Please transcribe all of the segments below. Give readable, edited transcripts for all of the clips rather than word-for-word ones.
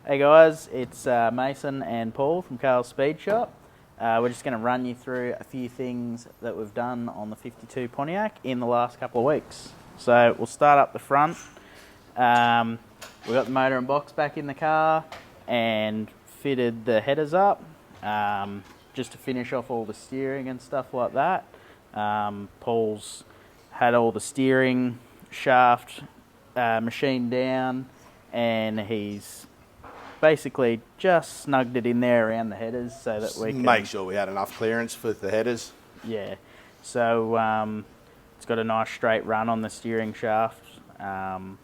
Hey guys, it's Mason and Paul from Carl's Speed Shop. We're just going to run you through a few things that we've done on the 52 Pontiac in the last couple of weeks. So we'll start up the front. We've got the motor and box back in the car and fitted the headers up just to finish off all the steering and stuff like that. Paul's had all the steering shaft machined down, and he's basically just snugged it in there around the headers so that we can make sure we had enough clearance for the headers. Yeah, so it's got a nice straight run on the steering shaft, and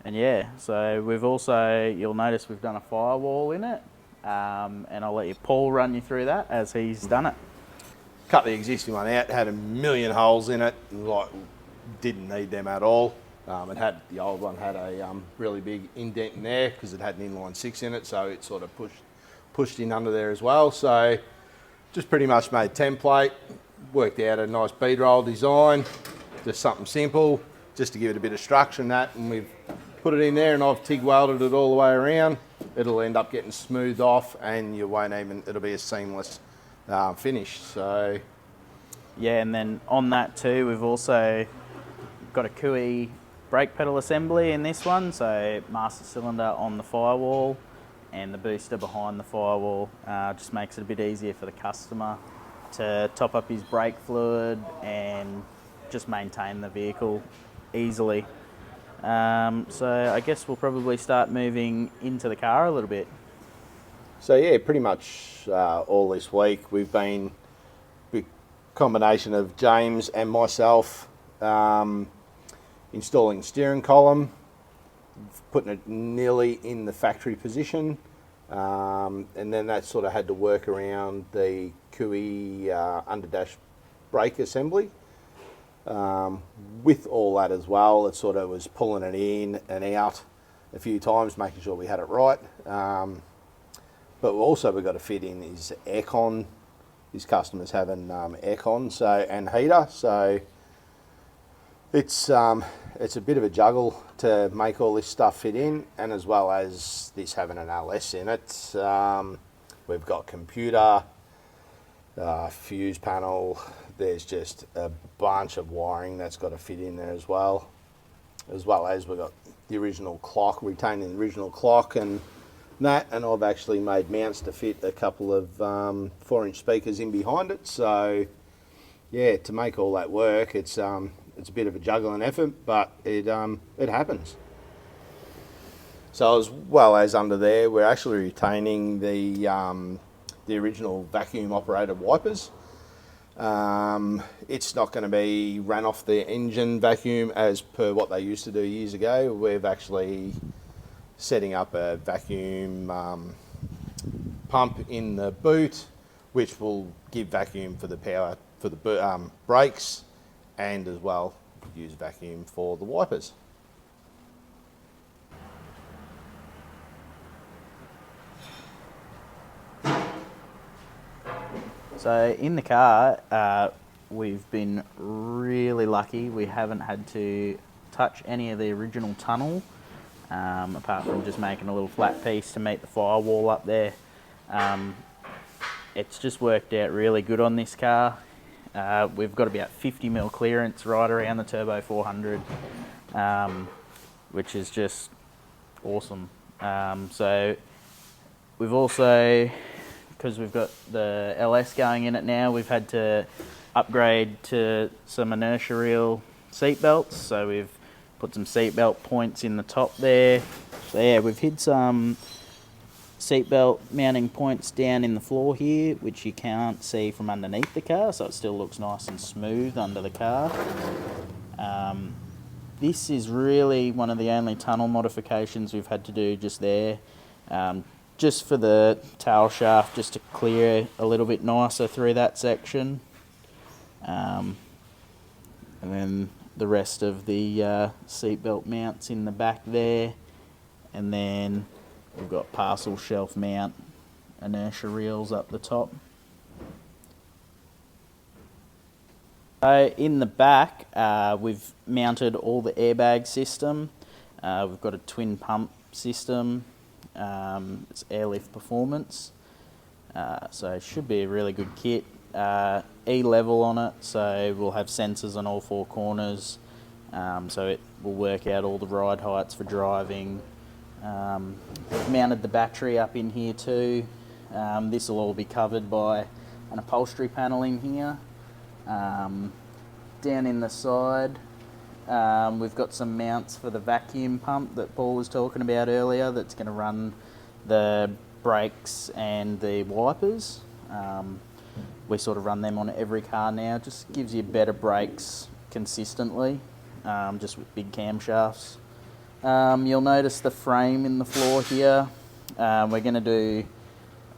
yeah, so we've also, you'll notice we've done a firewall in it, and I'll let Paul run you through that as he's done it. Cut the existing one out, had a million holes in it, like didn't need them at all. The old one had a really big indent in there because it had an inline 6 in it, so it sort of pushed in under there as well. So just pretty much made template, worked out a nice bead roll design, just something simple, just to give it a bit of structure and that, and we've put it in there and I've TIG welded it all the way around. It'll end up getting smoothed off and you won't even, it'll be a seamless finish. So yeah, and then on that too, we've also got a Cooey brake pedal assembly in this one, so master cylinder on the firewall and the booster behind the firewall. Just makes it a bit easier for the customer to top up his brake fluid and just maintain the vehicle easily. So I guess we'll probably start moving into the car a little bit. So yeah, pretty much all this week we've been a combination of James and myself installing the steering column, putting it nearly in the factory position, and then that sort of had to work around the Cooey underdash brake assembly. With all that as well, it sort of was pulling it in and out a few times, making sure we had it right. But also we've got to fit in his aircon. His customers having aircon and heater, so it's a bit of a juggle to make all this stuff fit in, and as well as this having an LS in it. We've got computer, fuse panel, there's just a bunch of wiring that's got to fit in there as well as we've got the original clock, retaining the original clock and that, and I've actually made mounts to fit a couple of 4-inch speakers in behind it. So yeah, to make all that work, it's a bit of a juggling effort, but it happens. So as well as under there, we're actually retaining the original vacuum operated wipers. It's not going to be ran off the engine vacuum as per what they used to do years ago. We've actually setting up a vacuum pump in the boot, which will give vacuum for the power for the brakes, and as well use vacuum for the wipers. So in the car, we've been really lucky. We haven't had to touch any of the original tunnel, apart from just making a little flat piece to meet the firewall up there. It's just worked out really good on this car. We've got about 50mm clearance right around the Turbo 400, which is just awesome. So we've also, because we've got the LS going in it now, we've had to upgrade to some inertia reel seat belts. So we've put some seat belt points in the top there. So yeah, we've hid some seatbelt mounting points down in the floor here, which you can't see from underneath the car, so it still looks nice and smooth under the car. This is really one of the only tunnel modifications we've had to do just there, just for the tail shaft, just to clear a little bit nicer through that section, and then the rest of the seatbelt mounts in the back there, and then we've got parcel shelf mount inertia reels up the top. In the back, we've mounted all the airbag system. We've got a twin pump system It's airlift performance. So it should be a really good kit. E-level on it, so we'll have sensors on all 4 corners. So it will work out all the ride heights for driving. We've mounted the battery up in here too. This will all be covered by an upholstery panel in here. Down in the side, we've got some mounts for the vacuum pump that Paul was talking about earlier that's going to run the brakes and the wipers. We sort of run them on every car now. Just gives you better brakes consistently, just with big camshafts. You'll notice the frame in the floor here. We're going to do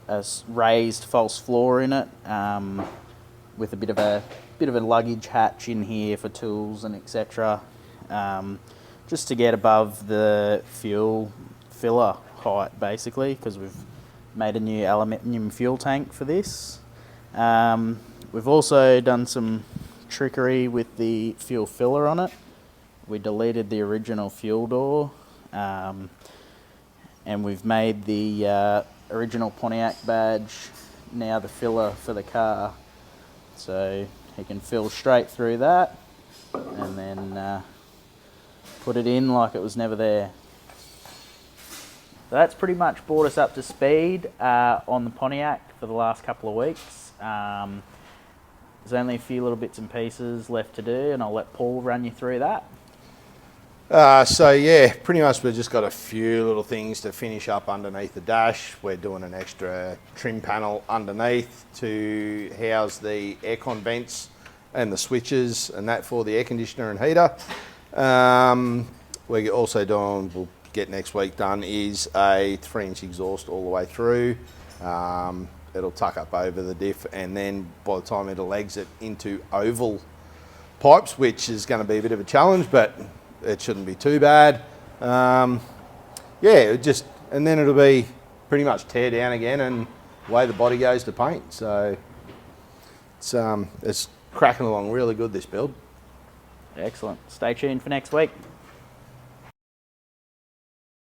a raised false floor in it, with a bit of a luggage hatch in here for tools and etc. Just to get above the fuel filler height, basically, because we've made a new aluminium fuel tank for this. We've also done some trickery with the fuel filler on it. We deleted the original fuel door, and we've made the original Pontiac badge now the filler for the car. So he can fill straight through that and then put it in like it was never there. So that's pretty much brought us up to speed on the Pontiac for the last couple of weeks. There's only a few little bits and pieces left to do, and I'll let Paul run you through that. So yeah, pretty much we've just got a few little things to finish up underneath the dash. We're doing an extra trim panel underneath to house the aircon vents and the switches and that for the air conditioner and heater. We're also doing, we'll get next week done, is a 3-inch exhaust all the way through. It'll tuck up over the diff, and then by the time it'll exit into oval pipes, which is going to be a bit of a challenge, but it shouldn't be too bad. Yeah, and then it'll be pretty much tear down again and away the body goes to paint. So it's cracking along really good, this build. Excellent. Stay tuned for next week.